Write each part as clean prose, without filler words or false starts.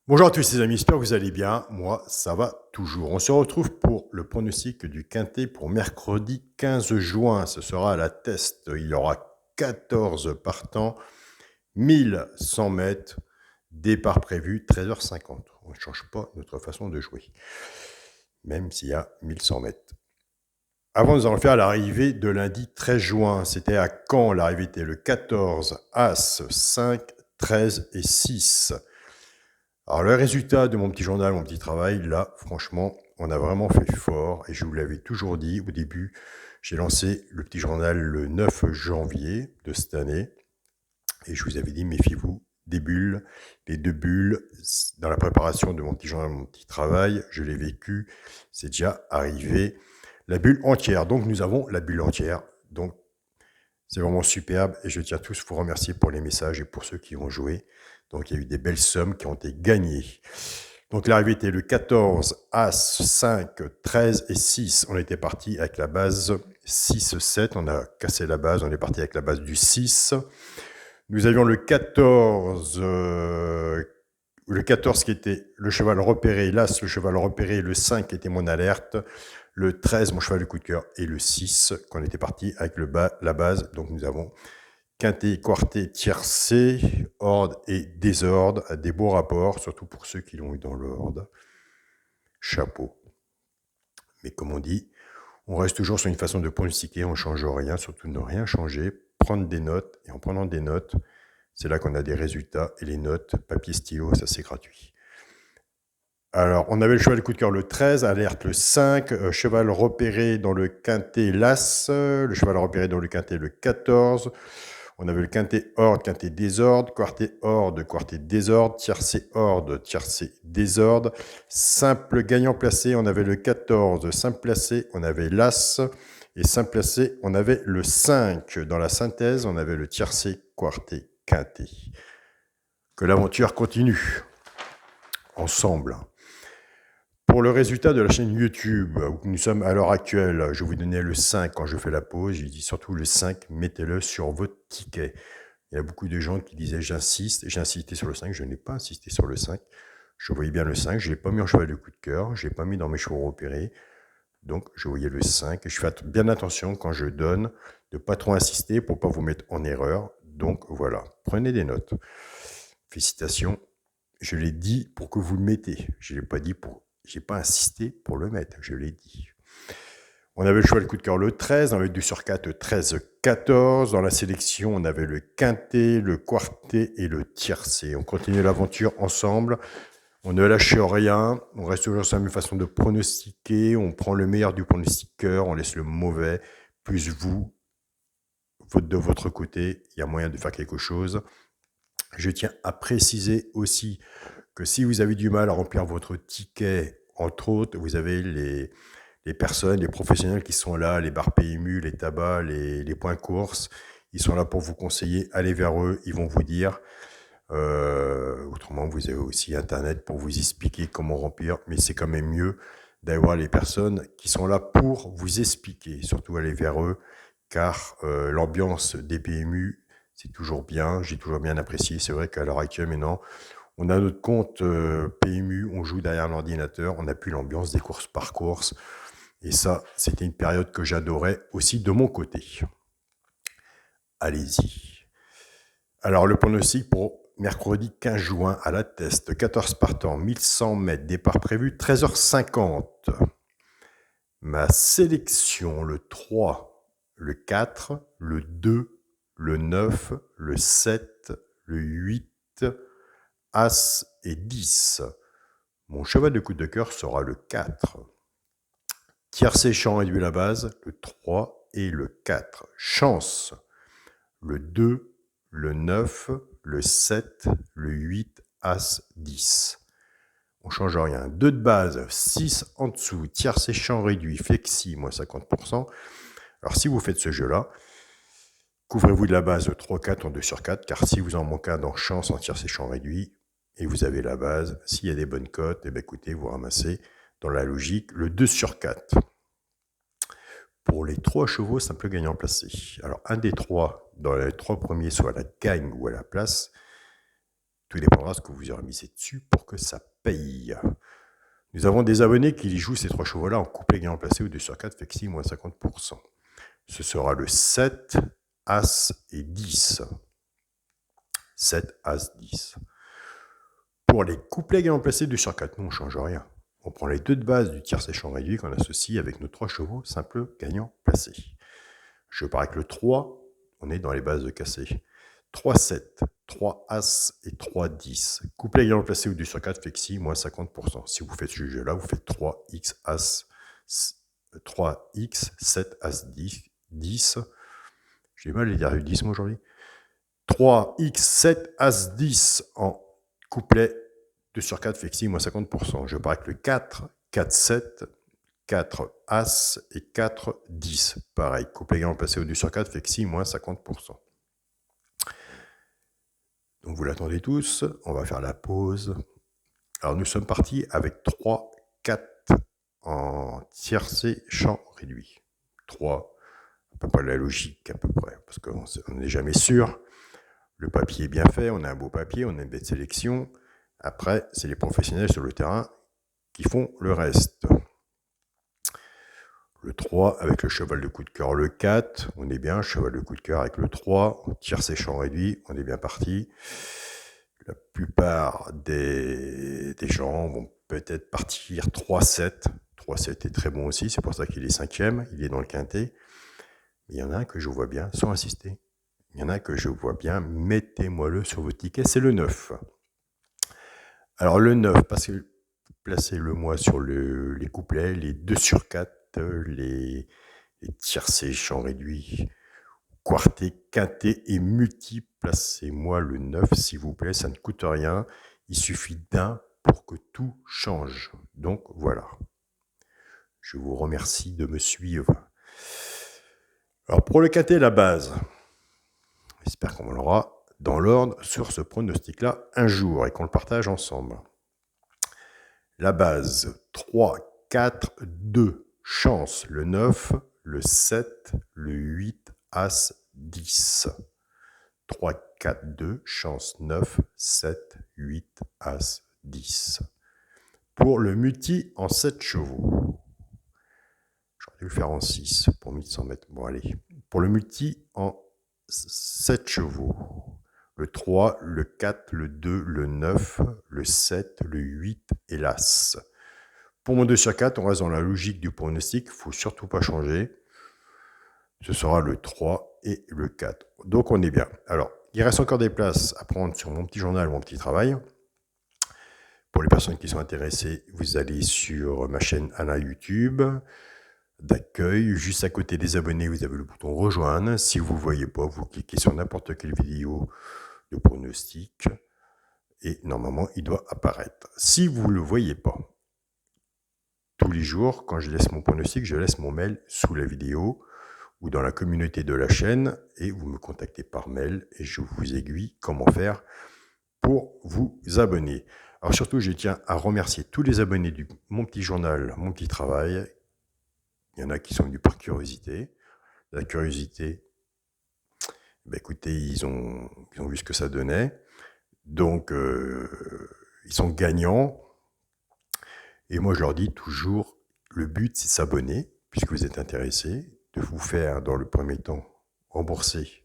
Bonjour à tous les amis, j'espère que vous allez bien. Moi, ça va toujours. On se retrouve pour le pronostic du Quintet pour mercredi 15 juin. Ce sera à la test. Il y aura 14 partants, 1100 mètres, départ prévu 13h50. On ne change pas notre façon de jouer, même s'il y a 1100 mètres. Avant, nous allons faire l'arrivée de lundi 13 juin. C'était à Caen. L'arrivée était le 14, As, 5, 13 et 6. Alors, le résultat de mon petit journal, mon petit travail, là, franchement, on a vraiment fait fort. Et je vous l'avais toujours dit au début, j'ai lancé le petit journal le 9 janvier de cette année. Et je vous avais dit, méfiez-vous des bulles, les deux bulles. Dans la préparation de mon petit journal, mon petit travail, je l'ai vécu. C'est déjà arrivé. La bulle entière. Donc, nous avons la bulle entière. Donc, c'est vraiment superbe. Et je tiens tous à vous remercier pour les messages et pour ceux qui ont joué. Donc, il y a eu des belles sommes qui ont été gagnées. Donc, l'arrivée était le 14, As, 5, 13 et 6. On était parti avec la base 6-7. On a cassé la base. On est parti avec la base du 6. Nous avions le 14, qui était le cheval repéré, l'As, le cheval repéré, le 5 qui était mon alerte, le 13, mon cheval de coup de cœur, et le 6, qu'on était parti avec la base. Donc, nous avons quintet, quartet, tiercé, ordre et désordre, à des beaux rapports, surtout pour ceux qui l'ont eu dans l'ordre. Chapeau. Mais comme on dit, on reste toujours sur une façon de pronostiquer, on ne change rien, surtout ne rien changer, prendre des notes, et en prenant des notes, c'est là qu'on a des résultats, et les notes, papier, stylo, ça c'est gratuit. Alors, on avait le cheval de coup de cœur le 13, alerte le 5, cheval repéré dans le quintet l'As, le cheval repéré dans le quintet le 14, on avait le quintet ordre, quintet désordre, quartet ordre, quartet désordre, tiercé ordre, tiercé désordre, simple gagnant placé, on avait le 14, simple placé, on avait l'As, et simple placé, on avait le 5. Dans la synthèse, on avait le tiercé, quartet, quintet. Que l'aventure continue, ensemble. Pour le résultat de la chaîne YouTube, où nous sommes à l'heure actuelle, je vous donnais le 5 quand je fais la pause. J'ai dit surtout le 5, mettez-le sur votre ticket. Il y a beaucoup de gens qui disaient j'insiste, j'ai insisté sur le 5, je n'ai pas insisté sur le 5. Je voyais bien le 5, je ne l'ai pas mis en cheval de coup de cœur, je ne l'ai pas mis dans mes chevaux repérés. Donc je voyais le 5 et je fais bien attention quand je donne de ne pas trop insister pour ne pas vous mettre en erreur. Donc voilà, prenez des notes. Félicitations. Je l'ai dit pour que vous le mettez. Je ne l'ai pas dit pour... J'ai pas insisté pour le mettre, je l'ai dit. On avait le cheval de coup de cœur le 13, on avait du sur 4 13-14. Dans la sélection, on avait le quintet, le quartet et le tiercé. On continue l'aventure ensemble. On ne lâche rien. On reste toujours sur la même façon de pronostiquer. On prend le meilleur du pronostiqueur, on laisse le mauvais. Plus vous, de votre côté, il y a moyen de faire quelque chose. Je tiens à préciser aussi que si vous avez du mal à remplir votre ticket, entre autres, vous avez les personnes, les professionnels qui sont là, les bars PMU, les tabacs, les points courses. Ils sont là pour vous conseiller, allez vers eux, ils vont vous dire. Autrement, vous avez aussi Internet pour vous expliquer comment remplir, mais c'est quand même mieux d'avoir les personnes qui sont là pour vous expliquer, surtout aller vers eux, car l'ambiance des PMU, c'est toujours bien, j'ai toujours bien apprécié. C'est vrai qu'à l'heure actuelle, maintenant, on a notre compte PMU, on joue derrière l'ordinateur, on n'a plus l'ambiance des courses par course. Et ça, c'était une période que j'adorais aussi de mon côté. Allez-y. Alors, le pronostic pour mercredi 15 juin à la test. 14 partants, 1100 mètres, départ prévu 13h50. Ma sélection, le 3, le 4, le 2, le 9, le 7, le 8, As et 10. Mon cheval de coup de cœur sera le 4. Tiercé champ réduit la base, le 3 et le 4. Chance, le 2, le 9, le 7, le 8, As, 10. On ne change rien. 2 de base, 6 en dessous, tiercé champ réduit, flexi, moins 50%. Alors si vous faites ce jeu-là, couvrez-vous de la base 3-4 en 2 sur 4, car si vous en manquez un dans chance en tiercé champ réduit, et vous avez la base, s'il y a des bonnes cotes, eh bien, écoutez, vous ramassez dans la logique le 2 sur 4. Pour les 3 chevaux, simple gagnant placé. Alors, un des 3, dans les 3 premiers, soit à la gagne ou à la place, Tout dépendra de ce que vous aurez misé dessus pour que ça paye. Nous avons des abonnés qui jouent ces 3 chevaux-là en couplet gagnant placé ou 2 sur 4, flexi, moins 50%. Ce sera le 7, As et 10. 7, As, 10. Pour les couplets gagnant placé 2 sur 4, nous on ne change rien. On prend les 2 de base du tiercé champ réduit qu'on associe avec nos 3 chevaux simples gagnants placés. Je pars avec le 3, on est dans les bases de cassé. 3, 7, 3, As et 3, 10. Couplet gagnant placé ou 2 sur 4, flexi, moins 50%. Si vous faites ce jeu-là, vous faites 3x, As, 3x, 7, As, 10. J'ai mal à dire 10 moi aujourd'hui. 3x, 7, As, 10 en couplet 2 sur 4, flexi, moins 50%. Je pars avec le 4, 4, 7, 4 As et 4, 10. Pareil, couplet gagnant placé au 2 sur 4, flexi, moins 50%. Donc vous l'attendez tous, on va faire la pause. Alors nous sommes partis avec 3, 4 en tiercé champ réduit. 3, à peu près la logique, à peu près, parce qu'on n'est jamais sûr. Le papier est bien fait, on a un beau papier, on a une belle sélection. Après, c'est les professionnels sur le terrain qui font le reste. Le 3 avec le cheval de coup de cœur, le 4, on est bien, cheval de coup de cœur avec le 3, on tire ses champs réduits, on est bien parti. La plupart des gens vont peut-être partir 3-7. 3-7 est très bon aussi, c'est pour ça qu'il est 5e, il est dans le quintet. Mais il y en a un que je vois bien, sans insister. Il y en a un que je vois bien, mettez-moi-le sur vos tickets, c'est le 9. Alors le 9, placez-le moi sur les couplets, les 2 sur 4, les tiercés, champs réduits, quarté, quinté et multi. Placez-moi le 9, s'il vous plaît, ça ne coûte rien. Il suffit d'un pour que tout change. Donc voilà. Je vous remercie de me suivre. Alors pour le quinté, la base, j'espère qu'on l'aura dans l'ordre sur ce pronostic-là un jour et qu'on le partage ensemble. La base, 3, 4, 2, chance, le 9, le 7, le 8, As, 10. 3, 4, 2, chance, 9, 7, 8, As, 10. Pour le multi en 7 chevaux. J'aurais dû le faire en 6 pour 1100 mètres. Bon, allez. Pour le multi en 7 chevaux. Le 3, le 4, le 2, le 9, le 7, le 8 et l'As. Pour mon 2 sur 4, on reste dans la logique du pronostic. Il ne faut surtout pas changer. Ce sera le 3 et le 4. Donc on est bien. Alors, il reste encore des places à prendre sur mon petit journal, mon petit travail. Pour les personnes qui sont intéressées, vous allez sur ma chaîne Anna YouTube d'accueil. Juste à côté des abonnés, vous avez le bouton rejoindre. Si vous ne voyez pas, vous cliquez sur n'importe quelle vidéo de pronostic et normalement, il doit apparaître. Si vous ne le voyez pas, tous les jours, quand je laisse mon pronostic, je laisse mon mail sous la vidéo ou dans la communauté de la chaîne et vous me contactez par mail et je vous aiguille comment faire pour vous abonner. Alors surtout, je tiens à remercier tous les abonnés de mon petit journal, mon petit travail. Il y en a qui sont venus par curiosité. La curiosité, ben écoutez, ils ont vu ce que ça donnait. Donc, ils sont gagnants. Et moi, je leur dis toujours, le but, c'est de s'abonner, puisque vous êtes intéressés, de vous faire, dans le premier temps, rembourser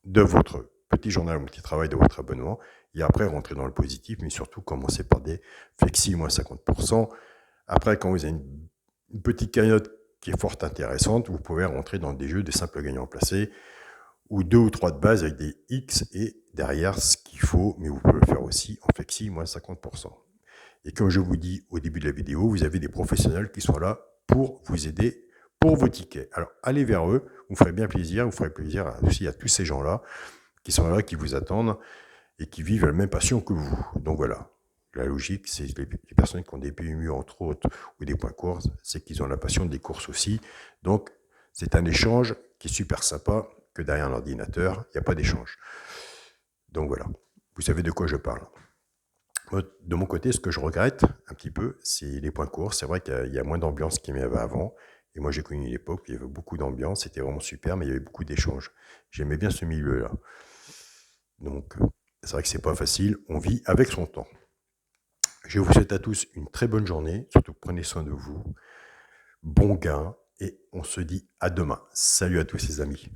de votre petit journal, mon petit travail, de votre abonnement, et après rentrer dans le positif, mais surtout commencer par des flexi, moins 50%. Après, quand vous avez une petite cagnotte qui est fort intéressante, vous pouvez rentrer dans des jeux des simples gagnants placés, ou 2 ou 3 de base avec des X et derrière ce qu'il faut, mais vous pouvez le faire aussi en flexi, moins 50%. Et comme je vous dis au début de la vidéo, vous avez des professionnels qui sont là pour vous aider pour vos tickets. Alors, allez vers eux, vous ferez bien plaisir, vous ferez plaisir aussi à tous ces gens-là qui sont là, qui vous attendent et qui vivent la même passion que vous. Donc voilà, la logique, c'est les personnes qui ont des PMU, entre autres, ou des points courts, c'est qu'ils ont la passion des courses aussi. Donc, c'est un échange qui est super sympa, que derrière un ordinateur, il n'y a pas d'échange. Donc voilà, vous savez de quoi je parle. De mon côté, ce que je regrette un petit peu, c'est les points courts. C'est vrai qu'il y a moins d'ambiance qu'il y avait avant. Et moi, j'ai connu une époque où il y avait beaucoup d'ambiance. C'était vraiment super, mais il y avait beaucoup d'échanges. J'aimais bien ce milieu-là. Donc, C'est vrai que c'est pas facile, on vit avec son temps. Je vous souhaite à tous une très bonne journée, surtout prenez soin de vous, bon gain, et on se dit à demain. Salut à tous les amis.